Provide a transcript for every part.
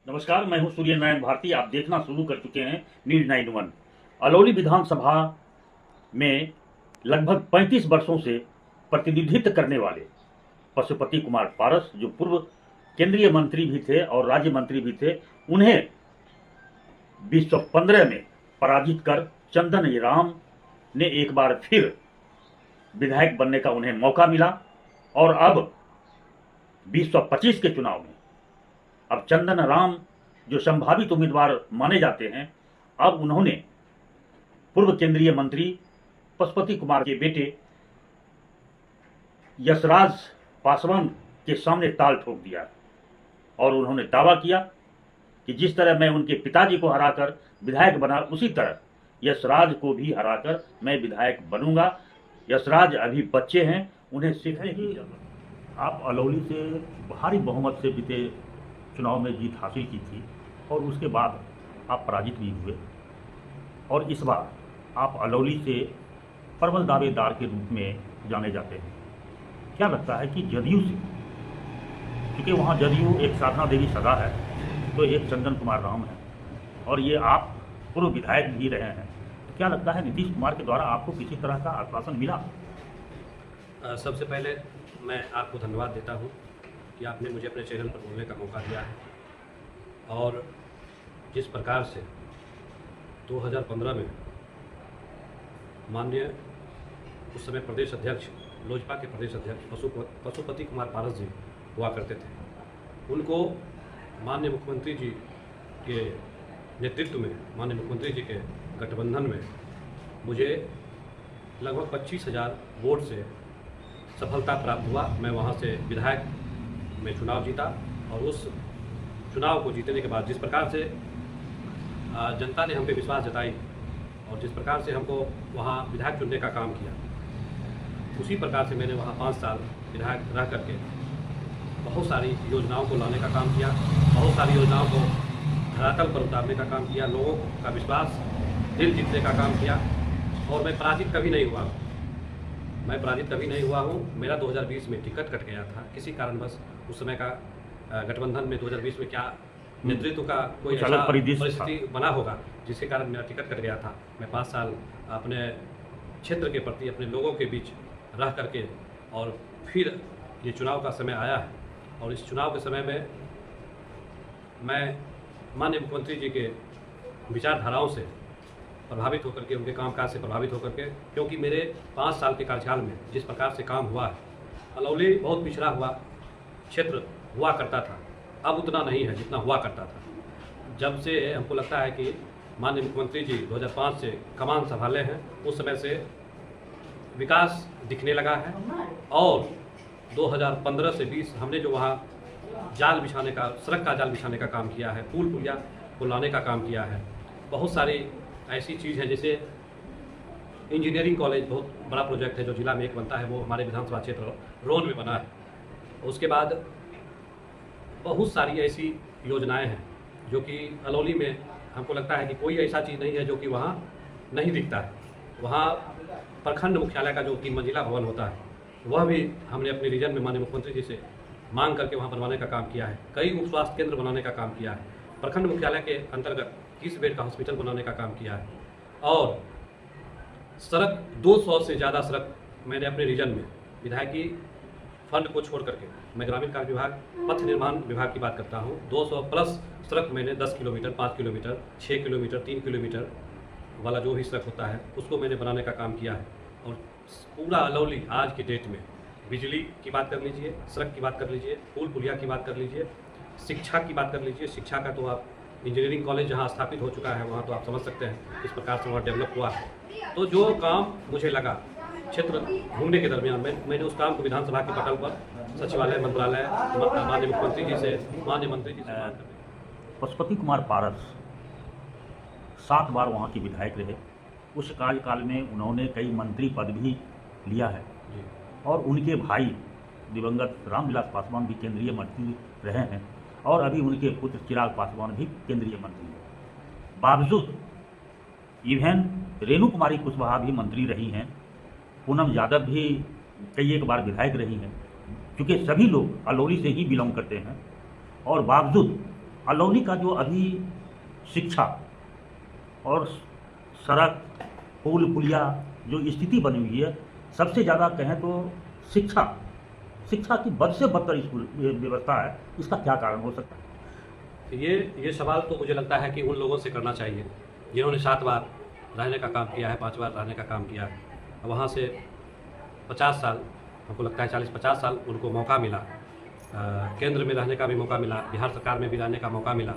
नमस्कार, मैं हूं सूर्य नारायण भारती। आप देखना शुरू कर चुके हैं न्यूज 91। अलौली विधानसभा में लगभग 35 वर्षों से प्रतिनिधित्व करने वाले पशुपति कुमार पारस, जो पूर्व केंद्रीय मंत्री भी थे और राज्य मंत्री भी थे, उन्हें 2015 में पराजित कर चंदन राम ने एक बार फिर विधायक बनने का उन्हें मौका मिला। और अब 2025 के चुनाव में अब चंदन राम जो संभावित उम्मीदवार माने जाते हैं, अब उन्होंने पूर्व केंद्रीय मंत्री पशुपति कुमार के बेटे यशराज पासवान के सामने ताल ठोक दिया और उन्होंने दावा किया कि जिस तरह मैं उनके पिताजी को हराकर विधायक बना, उसी तरह यशराज को भी हराकर मैं विधायक बनूंगा। यशराज अभी बच्चे हैं, उन्हें सीखने की जरूरत है। आप अलौली से भारी बहुमत से बीते चुनाव में जीत हासिल की थी और उसके बाद आप पराजित भी हुए, और इस बार आप अलौली से प्रबल दावेदार के रूप में जाने जाते हैं। क्या लगता है कि जदयू से, क्योंकि वहाँ जदयू एक साधना देवी सदा है, तो एक चंदन कुमार राम है और ये आप पूर्व विधायक भी रहे हैं, तो क्या लगता है नीतीश कुमार के द्वारा आपको किसी तरह का आश्वासन मिला? सबसे पहले मैं आपको धन्यवाद देता हूँ कि आपने मुझे अपने चैनल पर बोलने का मौका दिया है। और जिस प्रकार से 2015 में माननीय उस समय प्रदेश अध्यक्ष, लोजपा के प्रदेश अध्यक्ष पशुपति कुमार पारस जी हुआ करते थे, उनको माननीय मुख्यमंत्री जी के नेतृत्व में, माननीय मुख्यमंत्री जी के गठबंधन में मुझे लगभग 25,000 वोट से सफलता प्राप्त हुआ। मैं वहाँ से विधायक में चुनाव जीता और उस चुनाव को जीतने के बाद जिस प्रकार से जनता ने हम पे विश्वास जताई और जिस प्रकार से हमको वहाँ विधायक चुनने का काम किया, उसी प्रकार से मैंने वहाँ 5 साल विधायक रह करके बहुत सारी योजनाओं को लाने का काम किया, बहुत सारी योजनाओं को धरातल पर उतारने का काम किया, लोगों का विश्वास, दिल जीतने का काम किया। और मैं पराजित कभी नहीं हुआ हूँ। मेरा 2020 में टिकट कट गया था किसी कारणवश। उस समय का गठबंधन में 2020 में क्या नेतृत्व का कोई ऐसा परिस्थिति बना होगा जिसके कारण मेरा टिकट कट गया था। मैं 5 साल अपने क्षेत्र के प्रति, अपने लोगों के बीच रह करके, और फिर ये चुनाव का समय आया है और इस चुनाव के समय में मैं माननीय मुख्यमंत्री जी के विचारधाराओं से प्रभावित होकर के, उनके कामकाज से प्रभावित होकर के, क्योंकि मेरे 5 साल के कार्यकाल में जिस प्रकार से काम हुआ है, अलौली बहुत पिछड़ा हुआ क्षेत्र हुआ करता था, अब उतना नहीं है जितना हुआ करता था। जब से हमको लगता है कि माननीय मुख्यमंत्री जी 2005 से कमान संभाले हैं, उस समय से विकास दिखने लगा है। और 2015 से 20 हमने जो वहाँ जाल बिछाने का, सड़क का जाल बिछाने का काम किया है, पुल पुलिया को लाने का काम किया है, बहुत सारी ऐसी चीज़ है। जैसे इंजीनियरिंग कॉलेज बहुत बड़ा प्रोजेक्ट है जो जिला में एक बनता है, वो हमारे विधानसभा क्षेत्र रोन में बना है। उसके बाद बहुत सारी ऐसी योजनाएं हैं जो कि अलौली में हमको लगता है कि कोई ऐसा चीज़ नहीं है जो कि वहाँ नहीं दिखता है। वहाँ प्रखंड मुख्यालय का जो 3 मंजिला भवन होता है, वह भी हमने अपने रीजन में माननीय मुख्यमंत्री जी से मांग करके वहाँ बनवाने का काम किया है। कई उप स्वास्थ्य केंद्र बनाने का काम किया है। प्रखंड मुख्यालय के अंतर्गत 30 बेड का हॉस्पिटल बनाने का काम किया है। और सड़क 200 से ज़्यादा सड़क मैंने अपने रीजन में विधायकी फंड को छोड़ करके, मैं ग्रामीण कार्य विभाग, पथ निर्माण विभाग की बात करता हूँ, 200 प्लस सड़क मैंने 10 किलोमीटर, 5 किलोमीटर, 6 किलोमीटर, 3 किलोमीटर वाला जो भी सड़क होता है उसको मैंने बनाने का काम किया है। और पूरा अलौली आज के डेट में बिजली की बात कर लीजिए, सड़क की बात कर लीजिए, पुल पुलिया की बात कर लीजिए, शिक्षा की बात कर लीजिए। शिक्षा का तो आप इंजीनियरिंग कॉलेज जहाँ स्थापित हो चुका है, वहाँ तो आप समझ सकते हैं किस प्रकार से वहाँ डेवलप हुआ है। तो जो काम मुझे लगा क्षेत्र घूमने के दरमियान मैंने उस काम को विधानसभा के पटल पर, सचिवालय, मंत्रालय, माननीय मुख्यमंत्री जी से, माननीय मंत्री जी से बात करते। पशुपति कुमार पारस 7 बार वहाँ के विधायक रहे। उस कार्यकाल में उन्होंने कई मंत्री पद भी लिया है और उनके भाई दिवंगत रामविलास पासवान भी केंद्रीय मंत्री रहे हैं और अभी उनके पुत्र चिराग पासवान भी केंद्रीय मंत्री हैं। बावजूद इवन रेणु कुमारी कुशवाहा भी मंत्री रही हैं, पूनम यादव भी कई एक बार विधायक रही हैं, क्योंकि सभी लोग अलौली से ही बिलोंग करते हैं और बावजूद अलौली का जो अभी शिक्षा और सड़क, पुल पुलिया जो स्थिति बनी हुई है, सबसे ज़्यादा कहें तो शिक्षा की बद से बदतर स्कूल व्यवस्था है। इसका क्या कारण हो सकता है? ये सवाल तो मुझे लगता है कि उन लोगों से करना चाहिए जिन्होंने 7 बार रहने का काम किया है, 5 बार रहने का काम किया है। वहाँ से 50 साल, हमको लगता है 40-50 साल उनको मौका मिला, केंद्र में रहने का भी मौका मिला, बिहार सरकार में भी रहने का मौका मिला।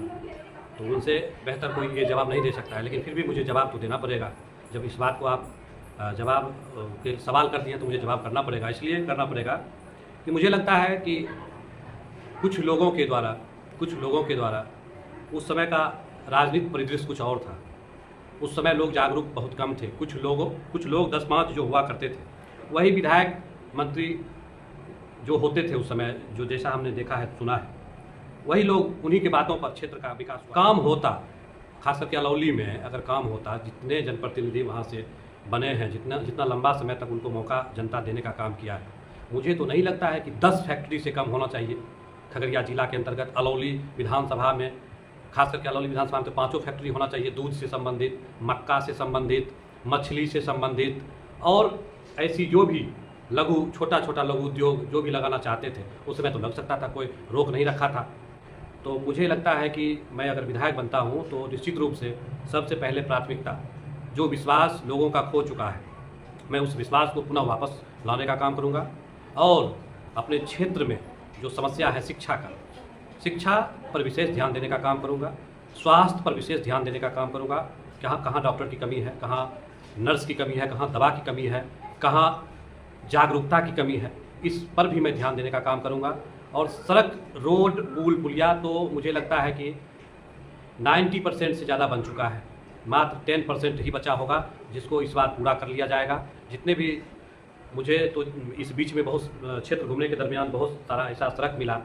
तो उनसे बेहतर कोई ये जवाब नहीं दे सकता है, लेकिन फिर भी मुझे जवाब तो देना पड़ेगा। जब इस बात को आप जवाब के सवाल कर दिए तो मुझे जवाब करना पड़ेगा। इसलिए करना पड़ेगा कि मुझे लगता है कि कुछ लोगों के द्वारा उस समय का राजनीतिक परिदृश्य कुछ और था। उस समय लोग जागरूक बहुत कम थे। कुछ लोग 10-5 जो हुआ करते थे, वही विधायक मंत्री जो होते थे उस समय, जो जैसा हमने देखा है, सुना है, वही लोग, उन्हीं के बातों पर क्षेत्र का विकास हुआ। काम होता, खास करके अलौली में अगर काम होता, जितने जनप्रतिनिधि वहाँ से बने हैं, जितना लंबा समय तक उनको मौका जनता देने का काम किया है, मुझे तो नहीं लगता है कि 10 फैक्ट्री से कम होना चाहिए। खगड़िया जिला के अंतर्गत अलौली विधानसभा में, खास करके अलौली विधानसभा में तो 5 फैक्ट्री होना चाहिए, दूध से संबंधित, मक्का से संबंधित, मछली से संबंधित, और ऐसी जो भी छोटा लघु उद्योग जो भी लगाना चाहते थे उस समय तो लग सकता था, कोई रोक नहीं रखा था। तो मुझे लगता है कि मैं अगर विधायक बनता हूँ तो निश्चित रूप से सबसे पहले प्राथमिकता, जो विश्वास लोगों का खो चुका है, मैं उस विश्वास को पुनः वापस लाने का काम करूँगा। और अपने क्षेत्र में जो समस्या है शिक्षा पर विशेष ध्यान देने का काम करूँगा, स्वास्थ्य पर विशेष ध्यान देने का काम करूँगा। कहाँ डॉक्टर की कमी है, कहाँ नर्स की कमी है, कहाँ दवा की कमी है, कहाँ जागरूकता की कमी है, इस पर भी मैं ध्यान देने का काम करूँगा। और सड़क, रोड, पुल पुलिया तो मुझे लगता है कि 90% से ज़्यादा बन चुका है, मात्र 10% ही बचा होगा, जिसको इस बार पूरा कर लिया जाएगा। जितने भी, मुझे तो इस बीच में बहुत क्षेत्र घूमने के दरमियान बहुत सारा ऐसा सड़क मिला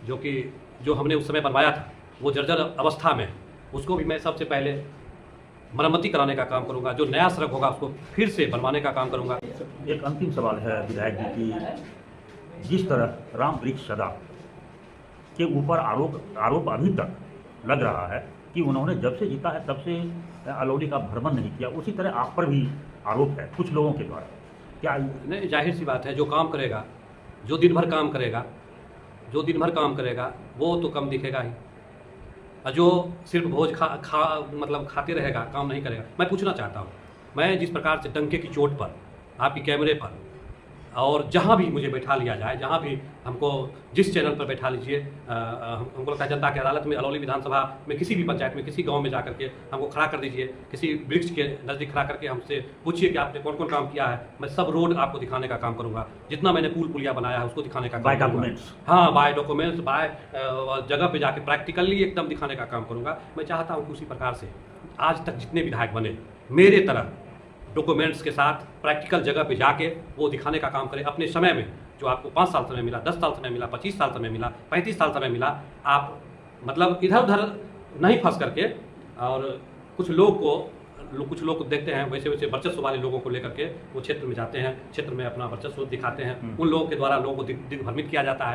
जो हमने उस समय बनवाया था, वो जर्जर अवस्था में, उसको भी मैं सबसे पहले मरम्मती कराने का काम करूंगा। जो नया सड़क होगा उसको फिर से बनवाने का काम करूंगा। एक अंतिम सवाल है विधायक जी की, जिस तरह राम वृक्ष सदा के ऊपर आरोप अभी तक लग रहा है कि उन्होंने जब से जीता है तब से अलौली का भ्रमण नहीं किया, उसी तरह आप पर भी आरोप है कुछ लोगों के द्वारा। क्या नहीं, जाहिर सी बात है, जो काम करेगा, जो दिन भर काम करेगा वो तो कम दिखेगा ही, और जो सिर्फ भोज मतलब खाते रहेगा, काम नहीं करेगा। मैं पूछना चाहता हूँ, मैं जिस प्रकार से डंके की चोट पर, आपकी कैमरे पर, और जहाँ भी मुझे बैठा लिया जाए, जहाँ भी हमको जिस चैनल पर बैठा लीजिए, हमको लगता है जनता की अदालत में, अलौली विधानसभा में, किसी भी पंचायत में, किसी गांव में जाकर के हमको खड़ा कर दीजिए, किसी वृक्ष के नज़दीक खड़ा करके हमसे पूछिए कि आपने कौन कौन काम किया है। मैं सब रोड आपको दिखाने का काम करूँगा, जितना मैंने पुल पुलिया बनाया है उसको दिखाने का काम करूँगा। हाँ, बाय डॉक्यूमेंट्स, बाय जगह पर जाके प्रैक्टिकली एकदम दिखाने का काम करूँगा। मैं चाहता हूँ कि उसी प्रकार से आज तक जितने विधायक बने, मेरे तरह डॉक्यूमेंट्स के साथ प्रैक्टिकल जगह पे जाके वो दिखाने का काम करें। अपने समय में जो आपको 5 साल समय मिला, 10 साल समय मिला, 25 साल समय मिला, 35 साल समय मिला, आप मतलब इधर उधर नहीं फंस करके, और कुछ लोग को देखते हैं वैसे वर्चस्व वाले लोगों को लेकर के वो क्षेत्र में जाते हैं, क्षेत्र में अपना वर्चस्व दिखाते हैं, उन लोगों के द्वारा लोगों को दिग्भ्रमित किया जाता है।